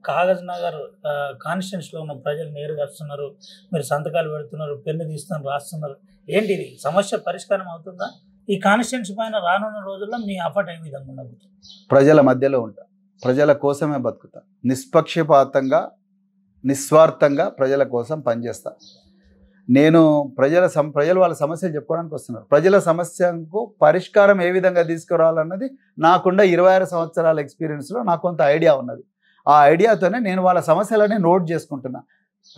కాగజ్ నగర్ కాన్స్టిట్యున్సీలో ఉన్న ప్రజలు నేరుగా వస్తున్నారు, మీరు సంతకాలు పెడుతున్నారు, పెన్ను తీస్తున్నారు, రాస్తున్నారు. ఏంటి ఇది సమస్య పరిష్కారం అవుతుందా? ఈ కాన్స్టిట్యున్సీ పైన రానున్న రోజుల్లో మీ అఫర్ట్ ఏ విధంగా ఉండబోతుంది? ప్రజల మధ్యలో ఉంటా, ప్రజల కోసమే బతుకుతా, నిష్పక్షపాతంగా నిస్వార్థంగా ప్రజల కోసం పనిచేస్తా. నేను ప్రజలు వాళ్ళ సమస్యలు చెప్పుకోవడానికి వస్తున్నారు. ప్రజల సమస్యకు పరిష్కారం ఏ విధంగా తీసుకురావాలన్నది నాకున్న 26 సంవత్సరాల ఎక్స్పీరియన్స్లో నాకు కొంత ఐడియా ఉన్నది. ఆ ఐడియాతోనే నేను వాళ్ళ సమస్యలని నోట్ చేసుకుంటున్నా.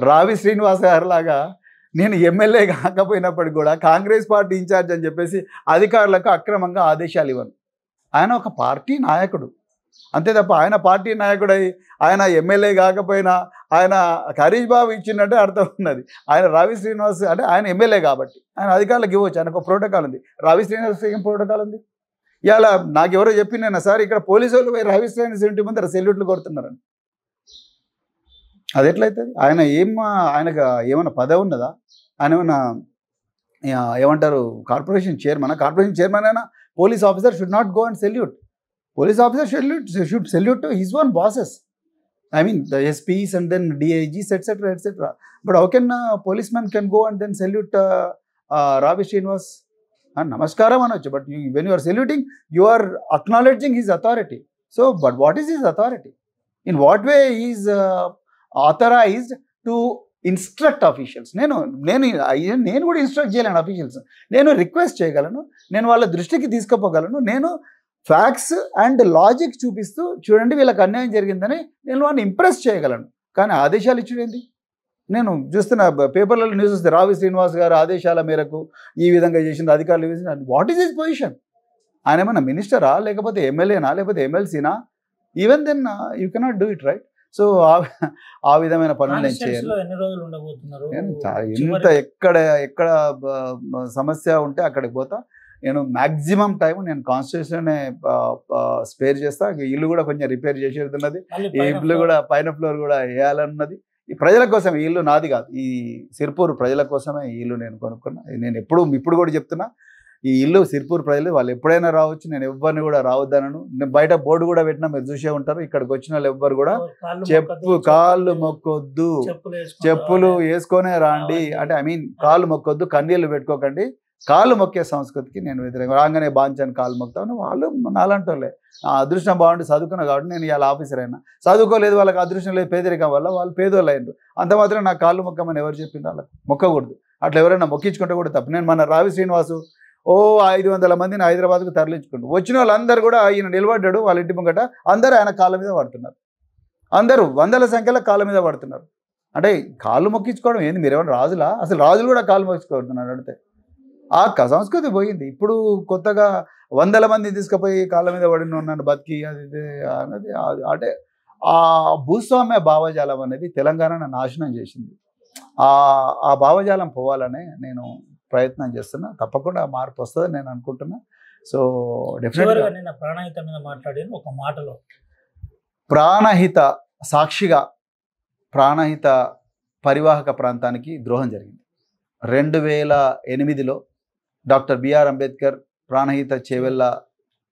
రావి శ్రీనివాస్ గారు లాగా నేను ఎమ్మెల్యే కాకపోయినప్పటికి కూడా కాంగ్రెస్ పార్టీ ఇన్ఛార్జ్ అని చెప్పేసి అధికారులకు అక్రమంగా ఆదేశాలు ఇవ్వను. ఆయన ఒక పార్టీ నాయకుడు అంతే తప్ప ఆయన పార్టీ నాయకుడై ఆయన ఎమ్మెల్యే కాకపోయినా ఆయన హరీష్ బాబు ఇచ్చినట్టే అర్థం ఉన్నది. ఆయన రావి శ్రీనివాస్ అంటే ఆయన ఎమ్మెల్యే కాబట్టి ఆయన అధికారులకు ఇవ్వచ్చు. ఆయనకు ప్రోటోకాల్ ఉంది. రావి శ్రీనివాస్ ఏం ప్రోటోకాల్ ఉంది? ఇలా నాకు ఎవరో చెప్పిన సార్ ఇక్కడ పోలీసు వాళ్ళు పోయి రావి శ్రీనివాస్ ఇంటి ముందర సెల్యూట్లు కొడుతున్నారని. అది ఎట్లయితుంది? ఆయనకు ఏమైనా పదవి ఉన్నదా? ఆయన ఏమన్నా ఏమంటారు కార్పొరేషన్ చైర్మన్ అయినా police officer should not go and salute. Police officer should salute to his own bosses. I mean the SPs and then DIGs etc. etc. But how can a policeman can go and then salute Ravi Srinivas? Namaskaram anochu. But when you are saluting, you are acknowledging his authority. So, but what is his authority? In what way he is authorized to instruct officials? నేను కూడా instruct చేయలేను officials. నేను request చేయగలను, నేను వాళ్ళ దృష్టికి తీసుకుపోగలను, నేను facts and logic చూపిస్తూ చూడండి వీళ్ళకి అన్యాయం జరిగిందని నేను వాళ్ళని ఇంప్రెస్ చేయగలను. కానీ ఆదేశాలు ఇచ్చుడేంది? నేను చూస్తున్న పేపర్లలో న్యూస్ వస్తే రావి శ్రీనివాస్ గారు ఆదేశాల మేరకు ఈ విధంగా చేసిన అధికారులు వాట్ ఈజ్ హిస్ పొజిషన్? ఆయన ఏమన్నా మినిస్టరా, లేకపోతే ఎమ్మెల్యేనా, లేకపోతే ఎమ్మెల్సీనా? Even then you cannot do it right. So ఆ విధమైన పనులు నేను చేయాలి. ఎంత ఎక్కడ సమస్య ఉంటే అక్కడికి పోతా. నేను మ్యాక్సిమం టైం నేను కాన్స్టిట్యూషన్ స్పేర్ చేస్తా. ఇల్లు కూడా కొంచెం రిపేర్ చేసేది, ఈ ఇల్లు కూడా పైన ఫ్లోర్ కూడా వేయాలన్నది. ఈ ప్రజల కోసం ఈ ఇల్లు నాది కాదు, ఈ సిర్పూర్ ప్రజల కోసమే ఈ ఇల్లు నేను కొనుక్కున్నా. నేను ఇప్పుడు కూడా చెప్తున్నా, ఈ ఇల్లు సిర్పూర్ ప్రజలు వాళ్ళు ఎప్పుడైనా రావచ్చు, నేను ఎవరిని కూడా రావద్దనను. నేను బయట బోర్డు కూడా పెట్టినా మీరు చూసే ఉంటారు. ఇక్కడికి వచ్చిన వాళ్ళు ఎవ్వరు కూడా కాళ్ళు మొక్కొద్దు, చెప్పులు వేసుకొనే రాండి అంటే కాళ్ళు మొక్కొద్దు, కన్నీళ్ళు పెట్టుకోకండి. కాళ్ళు మొక్కే సంస్కృతికి నేను వ్యతిరేకం. రాగానే బాంచాను కాళ్ళు మొక్తాను. వాళ్ళు నాలంటి వాళ్ళే. అదృష్టం బాగుండి చదువుకున్నా కాబట్టి నేను ఇలా ఆఫీసర్ అయినా. చదువుకోలేదు, వాళ్ళకి అదృష్టం లేదు, పేదరికం వల్ల వాళ్ళు పేదోళ్ళు అయ్యారు. అంత మాత్రం నాకు కాళ్ళు మొక్కమని ఎవరు చెప్పిండ్రు? వాళ్ళకి మొక్కకూడదు. అట్లా ఎవరైనా మొక్కించుకుంటే కూడా తప్పు. నేను మన రావి శ్రీనివాసు 500 మందిని హైదరాబాద్కు తరలించుకుంటూ వచ్చిన వాళ్ళందరూ కూడా ఈయన నిలబడ్డాడు వాళ్ళ ఇంటి ముంగట. అందరూ ఆయన కాళ్ళ మీద పడుతున్నారు. అందరూ వందల సంఖ్యలో కాళ్ళ మీద పడుతున్నారు. అంటే కాళ్ళు మొక్కించుకోవడం ఏంది? మీరేమైనా రాజులా? అసలు రాజులు కూడా కాళ్ళు మొక్కించుకుంటున్నారు. అంటే ఆ సంస్కృతి పోయింది. ఇప్పుడు కొత్తగా 100 మంది తీసుకుపోయి కాళ్ళ మీద పడిన నన్ను బతికి అది అన్నది అంటే ఆ భూస్వామ్య భావజాలం అనేది తెలంగాణను నాశనం చేసింది. ఆ భావజాలం పోవాలనే నేను ప్రయత్నం చేస్తున్నా. తప్పకుండా మార్పు వస్తుందని నేను అనుకుంటున్నా. సో డెఫినెట్గా నేను ప్రాణహిత మీద మాట్లాడాను ఒక మాటలో. ప్రాణహిత సాక్షిగా ప్రాణహిత పరివాహక ప్రాంతానికి ద్రోహం జరిగింది. 2008లో డాక్టర్ బిఆర్ అంబేద్కర్ ప్రాణహిత చేవెళ్ళ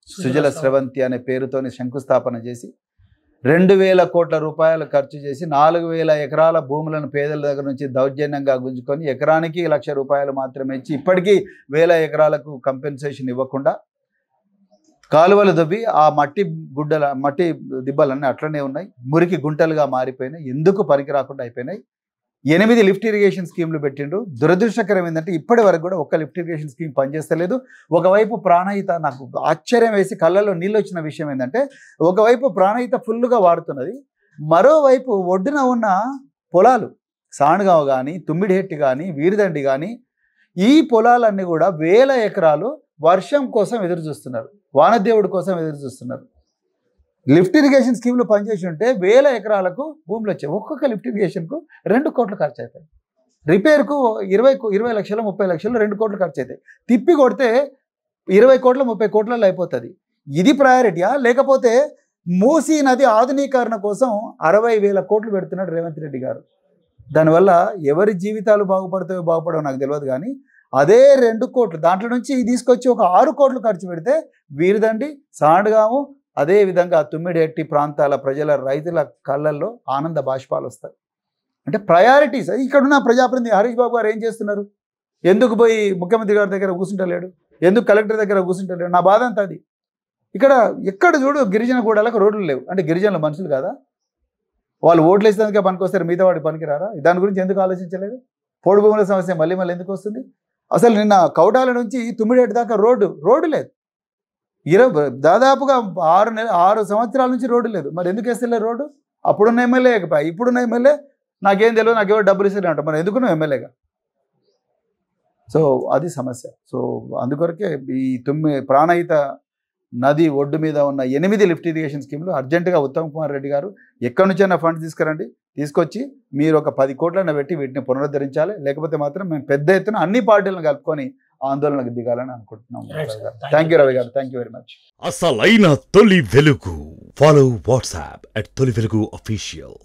సుజల స్రవంతి అనే పేరుతోని శంకుస్థాపన చేసి 2000 కోట్ల రూపాయలు ఖర్చు చేసి 4000 ఎకరాల భూములను పేదల దగ్గర నుంచి దౌర్జన్యంగా గుంజుకొని ఎకరానికి 1,00,000 రూపాయలు మాత్రమే ఇచ్చి ఇప్పటికీ 1000 ఎకరాలకు కంపెన్సేషన్ ఇవ్వకుండా కాలువలు దొబ్బి ఆ మట్టి దిబ్బలన్నీ అట్లనే ఉన్నాయి. మురికి గుంటలుగా మారిపోయినాయి. ఎందుకు పనికి రాకుండా అయిపోయినాయి. 8 లిఫ్ట్ ఇరిగేషన్ స్కీమ్లు పెట్టిండ్రు. దురదృష్టకరం ఏంటంటే ఇప్పటి వరకు కూడా ఒక్క లిఫ్ట్ ఇరిగేషన్ స్కీమ్ పనిచేస్తలేదు. ఒకవైపు ప్రాణహిత నాకు ఆశ్చర్యం వేసి కళ్ళల్లో నీళ్ళు వచ్చిన విషయం ఏంటంటే ఒకవైపు ప్రాణహిత ఫుల్గా వాడుతున్నది, మరోవైపు ఒడ్డున ఉన్న పొలాలు సాణగావ్ కానీ, తుమ్మిడిహెట్టి కానీ, వీరిదండి కానీ ఈ పొలాలన్నీ కూడా 1000 ఎకరాలు వర్షం కోసం ఎదురు చూస్తున్నారు, వానదేవుడి కోసం ఎదురు చూస్తున్నారు. లిఫ్ట్ ఇరిగేషన్ స్కీమ్లు పనిచేసి ఉంటే 1000 ఎకరాలకు భూములు వచ్చాయి. ఒక్కొక్క లిఫ్ట్ ఇరిగేషన్కు 2 కోట్లు ఖర్చు అవుతాయి. రిపేర్కు 20 లక్షలు 30 లక్షలు 2 కోట్లు ఖర్చు అవుతాయి. తిప్పి కొడితే 20 కోట్లు 30 కోట్లలో అయిపోతుంది. ఇది ప్రయారిటీయా? లేకపోతే మూసీ నది ఆధునీకరణ కోసం 60,000 కోట్లు పెడుతున్నాడు రేవంత్ రెడ్డి గారు. దానివల్ల ఎవరి జీవితాలు బాగుపడవో నాకు తెలియదు. కానీ అదే 2 కోట్లు దాంట్లో నుంచి తీసుకొచ్చి ఒక 6 కోట్లు ఖర్చు పెడితే వీరిదండి, సాండ్గాము, అదేవిధంగా తుమ్మిడిహట్టి ప్రాంతాల ప్రజల రైతుల కళ్ళల్లో ఆనంద బాష్పాలు వస్తాయి. అంటే ప్రయారిటీస్. ఇక్కడున్న ప్రజాప్రతినిధి హరీష్ బాబు గారు ఏం చేస్తున్నారు? ఎందుకు పోయి ముఖ్యమంత్రి గారి దగ్గర కూర్చుంటలేడు? ఎందుకు కలెక్టర్ దగ్గర కూర్చుంటలేడు? నా బాధ అంతా అది. ఇక్కడ ఎక్కడ చూడు గిరిజన గూడాలకు రోడ్లు లేవు. అంటే గిరిజనుల మనుషులు కాదా? వాళ్ళు ఓట్లు వేసేందుకే పనికొస్తారు, మిగతా వాడి పనికిరారా? దాని గురించి ఎందుకు ఆలోచించలేదు? పోడు భూముల సమస్య మళ్ళీ ఎందుకు వస్తుంది? అసలు నిన్న కౌటాల నుంచి తుమ్మిడిహట్టి దాకా రోడ్డు లేదు. దాదాపుగా 6 సంవత్సరాల నుంచి రోడ్డు లేదు. మరి ఎందుకు వేస్తలే రోడ్డు? అప్పుడున్న ఎమ్మెల్యే ఇప్పుడున్న ఎమ్మెల్యే నాకేం తెలియదు, నాకు ఎవరు డబ్బులు ఇస్తలే అంట. మరి ఎందుకున్నావు ఎమ్మెల్యేగా? సో అది సమస్య. సో అందుకొరకే ఈ ప్రాణహిత నది ఒడ్డు మీద ఉన్న 8 లిఫ్ట్ ఇరిగేషన్ స్కీమ్లు అర్జెంటుగా ఉత్తమ్ కుమార్ రెడ్డి గారు ఎక్కడి నుంచైనా ఫండ్స్ తీసుకురండి, తీసుకొచ్చి మీరు ఒక 10 కోట్లను పెట్టి వీటిని పునరుద్ధరించాలి. లేకపోతే మాత్రం మేము పెద్ద ఎత్తున అన్ని పార్టీలను కలుపుకొని ఆందోళనకు దిగాలని అనుకుంటున్నాం. థ్యాంక్ యూ రవి గారు, థ్యాంక్ యూ వెరీ మచ్. అసలైన తొలి వెలుగు. ఫాలో వాట్సాప్ @తొలి వెలుగు అఫీషియల్.